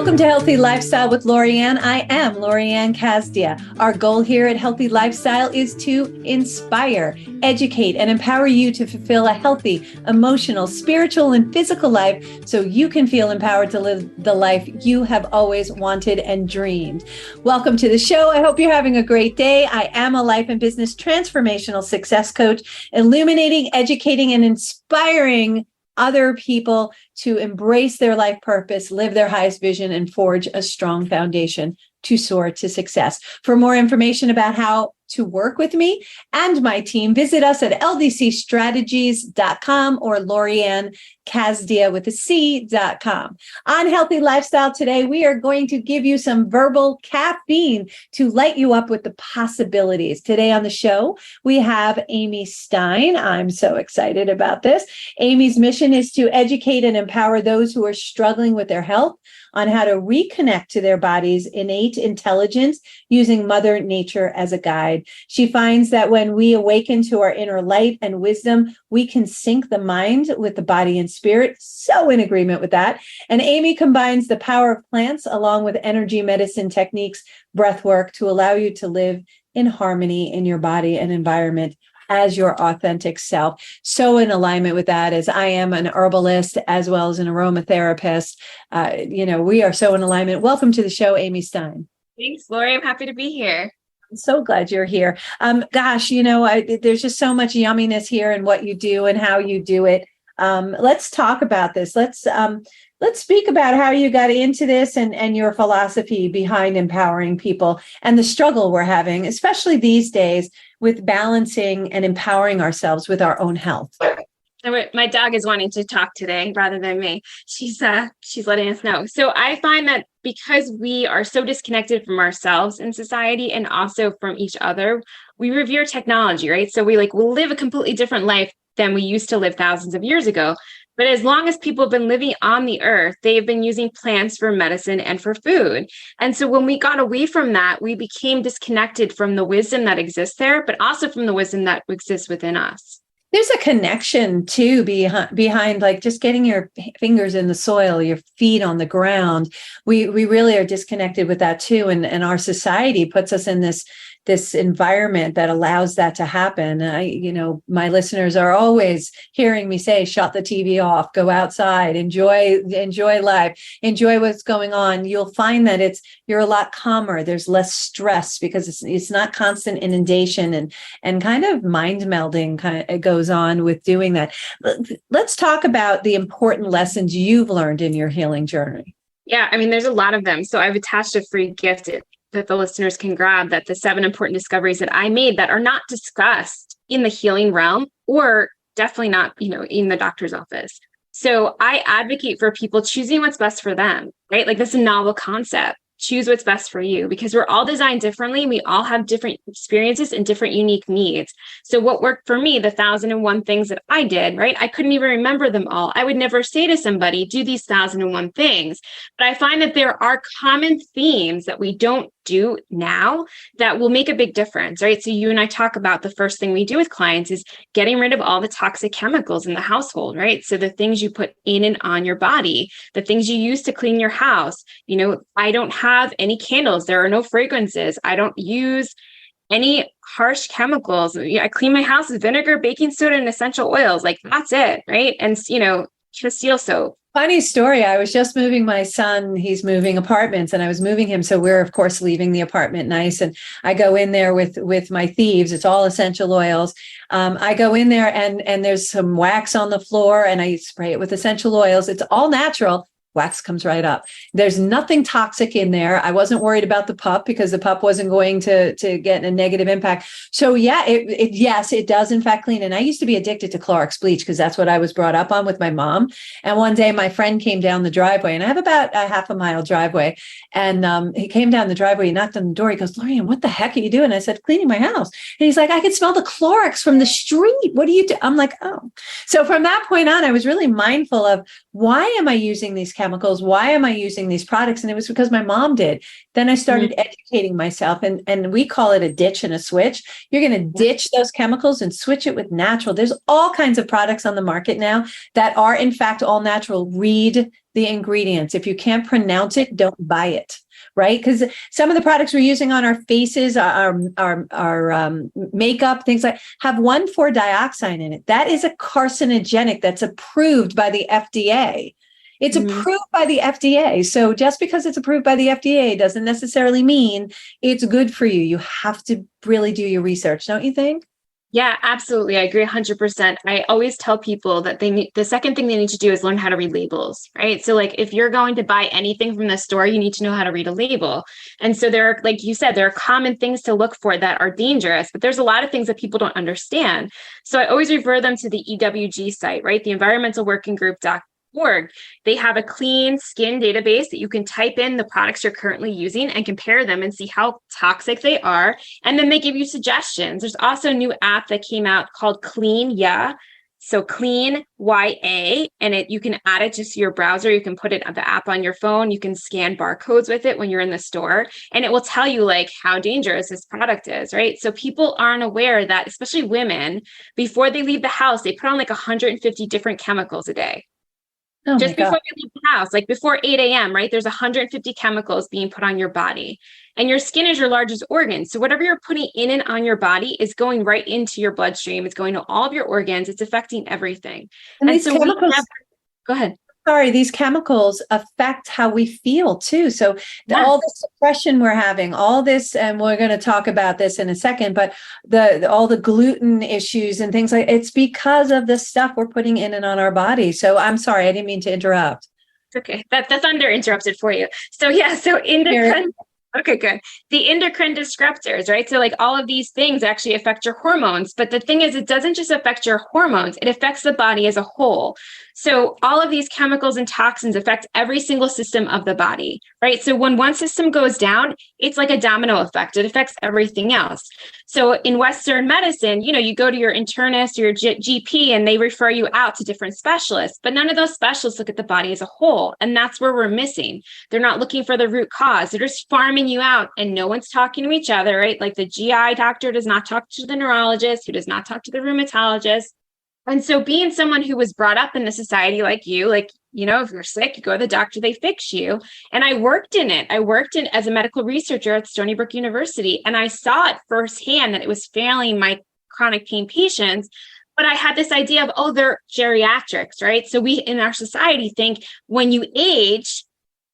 Welcome to Healthy Lifestyle with Lorianne. I am Lorianne Casdia. Our goal here at Healthy Lifestyle is to inspire, educate, and empower you to fulfill a healthy, emotional, spiritual, and physical life so you can feel empowered to live the life you have always wanted and dreamed. Welcome to the show. I hope you're having a great day. I am a life and business transformational success coach, illuminating, educating, and inspiring other people to embrace their life purpose, live their highest vision, and forge a strong foundation to soar to success. For more information about how to work with me and my team, visit us at ldcstrategies.com or Lorianne Casdia with a C.com. On Healthy Lifestyle today, we are going to give you some verbal caffeine to light you up with the possibilities. Today on the show, we have Amy Stein. I'm so excited about this. Amy's mission is to educate and empower those who are struggling with their health on how to reconnect to their body's innate intelligence using Mother Nature as a guide. She finds that when we awaken to our inner light and wisdom, we can sync the mind with the body and spirit. So in agreement with that. And Amy combines the power of plants along with energy medicine techniques, breathwork, to allow you to live in harmony in your body and environment as your authentic self. So in alignment with that, as I am an herbalist as well as an aromatherapist, we are so in alignment. Welcome to the show, Amy Stein. Thanks, Lori. I'm happy to be here. I'm so glad you're here. There's just so much yumminess here in what you do and how you do it. Let's talk about this. Let's speak about how you got into this and your philosophy behind empowering people and the struggle we're having, especially these days, with balancing and empowering ourselves with our own health. My dog is wanting to talk today rather than me. She's letting us know. So I find that because we are so disconnected from ourselves in society and also from each other, we revere technology, right? So we'll live a completely different life than we used to live thousands of years ago. But as long as people have been living on the earth, they have been using plants for medicine and for food. And so when we got away from that, we became disconnected from the wisdom that exists there, but also from the wisdom that exists within us. There's a connection too behind like just getting your fingers in the soil, your feet on the ground. We really are disconnected with that too. And our society puts us in this environment that allows that to happen. My listeners are always hearing me say, shut the TV off, go outside, enjoy life, enjoy what's going on. You'll find that you're a lot calmer. There's less stress because it's not constant inundation and kind of mind melding goes on with doing that. Let's talk about the important lessons you've learned in your healing journey. Yeah, there's a lot of them. So I've attached a free gift that the listeners can grab, that the 7 important discoveries that I made that are not discussed in the healing realm, or definitely not, in the doctor's office. So I advocate for people choosing what's best for them, right? Like, this is a novel concept. Choose what's best for you, because we're all designed differently. We all have different experiences and different unique needs. So what worked for me, the 1,001 things that I did, right? I couldn't even remember them all. I would never say to somebody, do these 1,001 things. But I find that there are common themes that we don't do now that will make a big difference, right? So you and I talk about the first thing we do with clients is getting rid of all the toxic chemicals in the household, right? So the things you put in and on your body, the things you use to clean your house. I don't have any candles. There are no fragrances. I don't use any harsh chemicals. I clean my house with vinegar, baking soda, and essential oils. Like, that's it, right? And, Casdia soap. Funny story. I was just moving my son. He's moving apartments and I was moving him. So we're, of course, leaving the apartment nice. And I go in there with my thieves. It's all essential oils. I go in there and there's some wax on the floor and I spray it with essential oils. It's all natural. Wax comes right up. There's nothing toxic in there. I wasn't worried about the pup because the pup wasn't going to get a negative impact. So yeah, it does in fact clean. And I used to be addicted to Clorox bleach because that's what I was brought up on with my mom. And one day my friend came down the driveway and I have about a half a mile driveway. And he came down the driveway, he knocked on the door. He goes, Lorianne, what the heck are you doing? I said, cleaning my house. And he's like, I can smell the Clorox from the street. What do you do? I'm like, oh. So from that point on, I was really mindful of why am I using these chemicals? chemicals? Why am I using these products? And it was because my mom did. Then I started educating myself, and we call it a ditch and a switch. You're going to ditch those chemicals and switch it with natural. There's all kinds of products on the market now that are in fact all natural. Read the ingredients. If you can't pronounce it, don't buy it. Right? Because some of the products we're using on our faces, our makeup, things like, have 1,4-dioxane in it. That is a carcinogenic that's approved by the FDA. It's approved by the FDA. So just because it's approved by the FDA doesn't necessarily mean it's good for you. You have to really do your research, don't you think? Yeah, absolutely. I agree 100%. I always tell people that the second thing they need to do is learn how to read labels, right? So like if you're going to buy anything from the store, you need to know how to read a label. And so there are, like you said, there are common things to look for that are dangerous, but there's a lot of things that people don't understand. So I always refer them to the EWG site, right? The Environmental Working Group.org. They have a clean skin database that you can type in the products you're currently using and compare them and see how toxic they are. And then they give you suggestions. There's also a new app that came out called Clean Ya. So Clean YA, and you can add it just to your browser. You can put it the app on your phone. You can scan barcodes with it when you're in the store, and it will tell you like how dangerous this product is, right? So people aren't aware that, especially women, before they leave the house, they put on like 150 different chemicals a day. Oh Just before you leave the house, like before 8 a.m., right? There's 150 chemicals being put on your body. And your skin is your largest organ. So whatever you're putting in and on your body is going right into your bloodstream. It's going to all of your organs. It's affecting everything. And And these so chemicals, go ahead. sorry, these chemicals affect how we feel too. So all the suppression we're having, all this, and we're going to talk about this in a second, but all the gluten issues and things like, it's because of the stuff we're putting in and on our body. So I'm sorry, I didn't mean to interrupt. Okay, that's under interrupted for you. So yeah, so endocrine. Okay, good. The endocrine disruptors, right? So like all of these things actually affect your hormones. But the thing is, it doesn't just affect your hormones, it affects the body as a whole. So all of these chemicals and toxins affect every single system of the body, right? So when one system goes down, it's like a domino effect. It affects everything else. So in Western medicine, you go to your internist or your GP and they refer you out to different specialists, but none of those specialists look at the body as a whole. And that's where we're missing. They're not looking for the root cause. They're just farming you out and no one's talking to each other, right? Like the GI doctor does not talk to the neurologist, who does not talk to the rheumatologist. And so being someone who was brought up in the society like you, if you're sick, you go to the doctor, they fix you. And I worked in it. I worked in as a medical researcher at Stony Brook University. And I saw it firsthand that it was failing my chronic pain patients. But I had this idea of, they're geriatrics, right? So we in our society think when you age,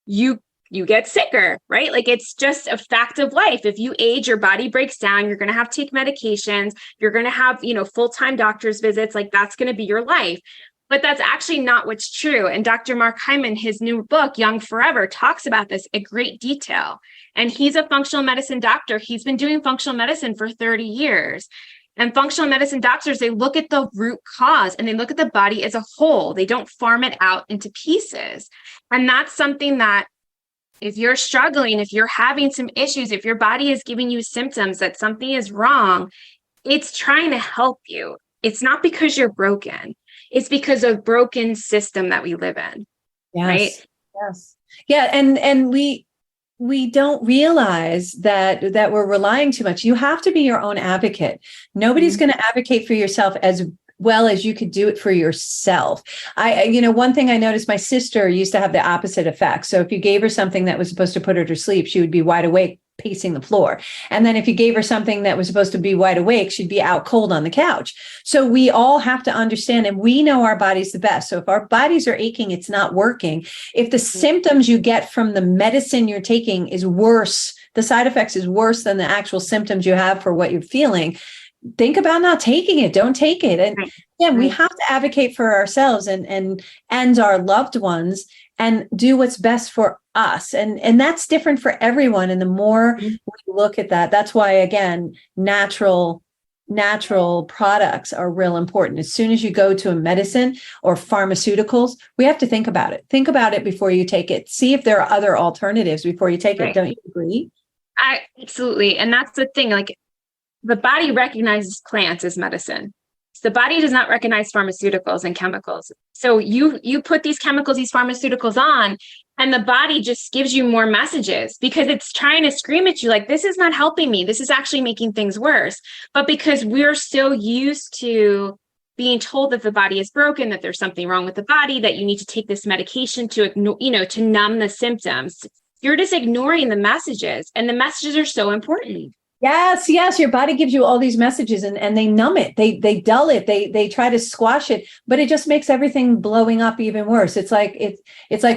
you get sicker, right? Like it's just a fact of life. If you age, your body breaks down, you're going to have to take medications, you're going to have, full-time doctor's visits, like that's going to be your life. But that's actually not what's true. And Dr. Mark Hyman, his new book, Young Forever, talks about this in great detail. And he's a functional medicine doctor. He's been doing functional medicine for 30 years. And functional medicine doctors, they look at the root cause and they look at the body as a whole. They don't farm it out into pieces. And that's something that if you're struggling, if you're having some issues, if your body is giving you symptoms that something is wrong, it's trying to help you. It's not because you're broken. It's because of broken system that we live in. Yes. Right? Yes. Yeah. And we don't realize that we're relying too much. You have to be your own advocate. Nobody's going to advocate for yourself as well as you could do it for yourself. One thing I noticed, my sister used to have the opposite effect. So if you gave her something that was supposed to put her to sleep, she would be wide awake pacing the floor. And then if you gave her something that was supposed to be wide awake, she'd be out cold on the couch. So we all have to understand, and we know our bodies the best. So if our bodies are aching, it's not working. If the symptoms you get from the medicine you're taking is worse, the side effects is worse than the actual symptoms you have for what you're feeling, think about not taking it. Don't take it. And again, we have to advocate for ourselves and our loved ones and do what's best for us. And that's different for everyone. And the more we look at that, that's why, again, natural products are real important. As soon as you go to a medicine or pharmaceuticals, we have to think about it. Think about it before you take it. See if there are other alternatives before you take it. Don't you agree? Absolutely. And that's the thing, like the body recognizes plants as medicine. The body does not recognize pharmaceuticals and chemicals. So you put these chemicals, these pharmaceuticals on, and the body just gives you more messages because it's trying to scream at you like, this is not helping me. This is actually making things worse. But because we're so used to being told that the body is broken, that there's something wrong with the body, that you need to take this medication to ignore, to numb the symptoms, you're just ignoring the messages. And the messages are so important. Yes, yes. Your body gives you all these messages and they numb it. They dull it. They try to squash it, but it just makes everything blowing up even worse. It's like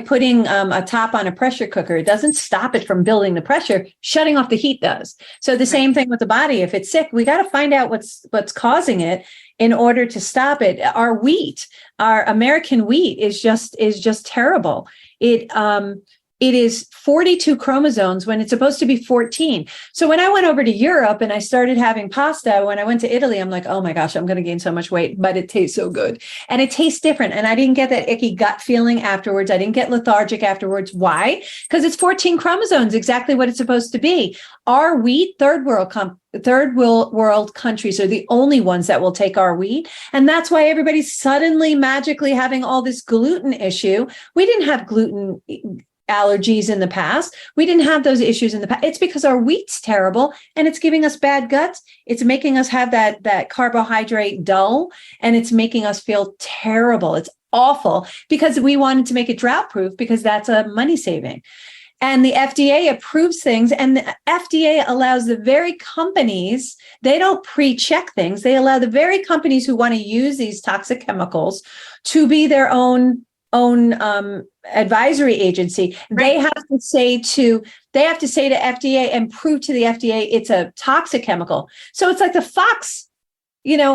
putting a top on a pressure cooker. It doesn't stop it from building the pressure. Shutting off the heat does. So the same thing with the body. If it's sick, we got to find out what's causing it in order to stop it. Our wheat, our American wheat is just terrible. It is 42 chromosomes when it's supposed to be 14. So when I went over to Europe and I started having pasta, when I went to Italy, I'm like, oh my gosh, I'm going to gain so much weight, but it tastes so good. And it tastes different. And I didn't get that icky gut feeling afterwards. I didn't get lethargic afterwards. Why? Because it's 14 chromosomes, exactly what it's supposed to be. Our wheat, third world countries are the only ones that will take our wheat. And that's why everybody's suddenly magically having all this gluten issue. We didn't have gluten allergies in the past. We didn't have those issues in the past. It's because our wheat's terrible and it's giving us bad guts. It's making us have that carbohydrate dull and it's making us feel terrible. It's awful because we wanted to make it drought proof because that's a money saving. And the FDA approves things and the FDA allows the very companies, they don't pre-check things. They allow the very companies who want to use these toxic chemicals to be their own advisory agency. Right. They have to say to FDA and prove to the FDA it's a toxic chemical. So it's like the fox, in the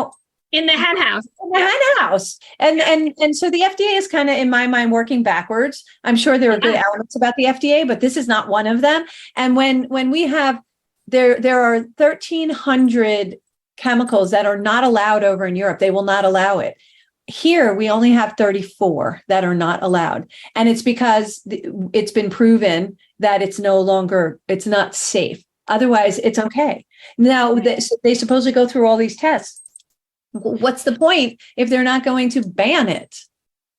hen house. In the hen house. And so the FDA is kind of, in my mind, working backwards. I'm sure there are good elements about the FDA, but this is not one of them. And when we have, there are 1,300 chemicals that are not allowed over in Europe. They will not allow it. Here, we only have 34 that are not allowed. And it's because it's been proven that it's not safe. Otherwise, it's okay. Now, they supposedly go through all these tests. What's the point if they're not going to ban it?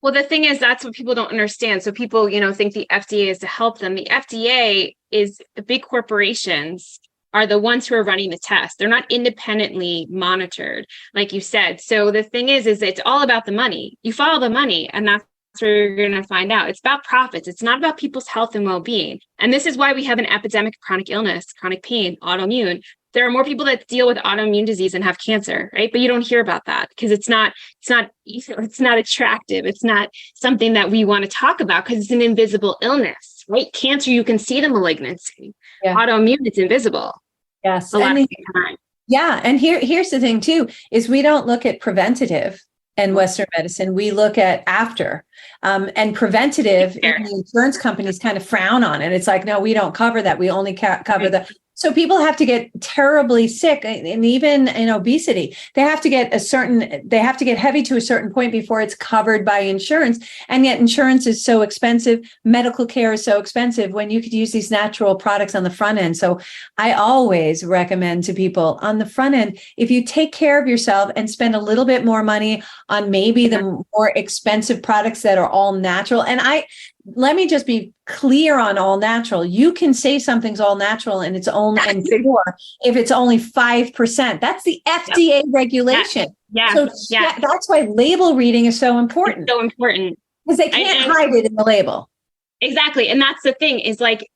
Well, the thing is, that's what people don't understand. So people, think the FDA is to help them. The FDA is the big corporations are the ones who are running the test. They're not independently monitored, like you said. So the thing is it's all about the money. You follow the money, and that's where you're going to find out. It's about profits. It's not about people's health and well-being. And this is why we have an epidemic of chronic illness, chronic pain, autoimmune. There are more people that deal with autoimmune disease and have cancer, right? But you don't hear about that because it's not attractive. It's not something that we want to talk about because it's an invisible illness, right? Cancer, you can see the malignancy. Yeah. Autoimmune, it's invisible. Yes. And here's the thing too, is we don't look at preventative in Western medicine. We look at after, and preventative, the insurance companies kind of frown on it. It's like, no, we don't cover that. We only cover the. So people have to get terribly sick, and even in obesity, they have to get heavy to a certain point before it's covered by insurance. And yet insurance is so expensive. Medical care is so expensive when you could use these natural products on the front end. So I always recommend to people on the front end, if you take care of yourself and spend a little bit more money on maybe the more expensive products that are all natural. And let me just be clear on all natural. You can say something's all natural and it's only pure if it's only 5%. That's the FDA regulation. Yeah. So that's why label reading is so important. It's so important. Because they can't hide it in the label. Exactly. And that's the thing is like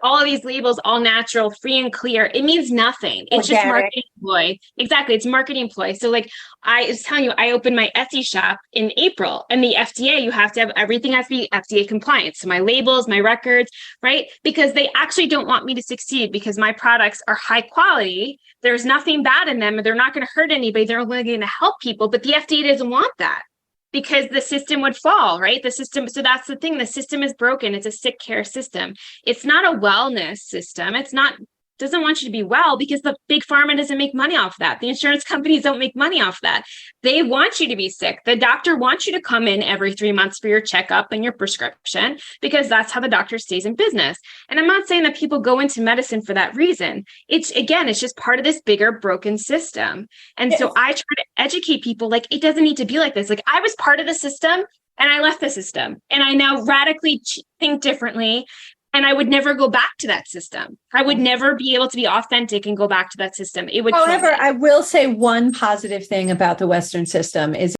all of these labels, all natural, free and clear. It means nothing. It's just marketing ploy. Exactly. It's marketing ploy. So like I was telling you, I opened my Etsy shop in April and the FDA, you have to have everything has to be FDA compliant. So my labels, my records, right? Because they actually don't want me to succeed because my products are high quality. There's nothing bad in them and they're not going to hurt anybody. They're only going to help people, but the FDA doesn't want that. Because the system would fall, right? The system. So that's the thing. The system is broken. It's a sick care system. It's not a wellness system. It's not doesn't want you to be well because the big pharma doesn't make money off that. The insurance companies don't make money off that. They want you to be sick. The doctor wants you to come in every 3 months for your checkup and your prescription because that's how the doctor stays in business. And I'm not saying that people go into medicine for that reason. It's just part of this bigger broken system. And so I try to educate people like, it doesn't need to be like this. Like, I was part of the system and I left the system and I now radically think differently. And I would never go back to that system. I would never be able to be authentic and go back to that system. It would. However, I will say one positive thing about the Western system is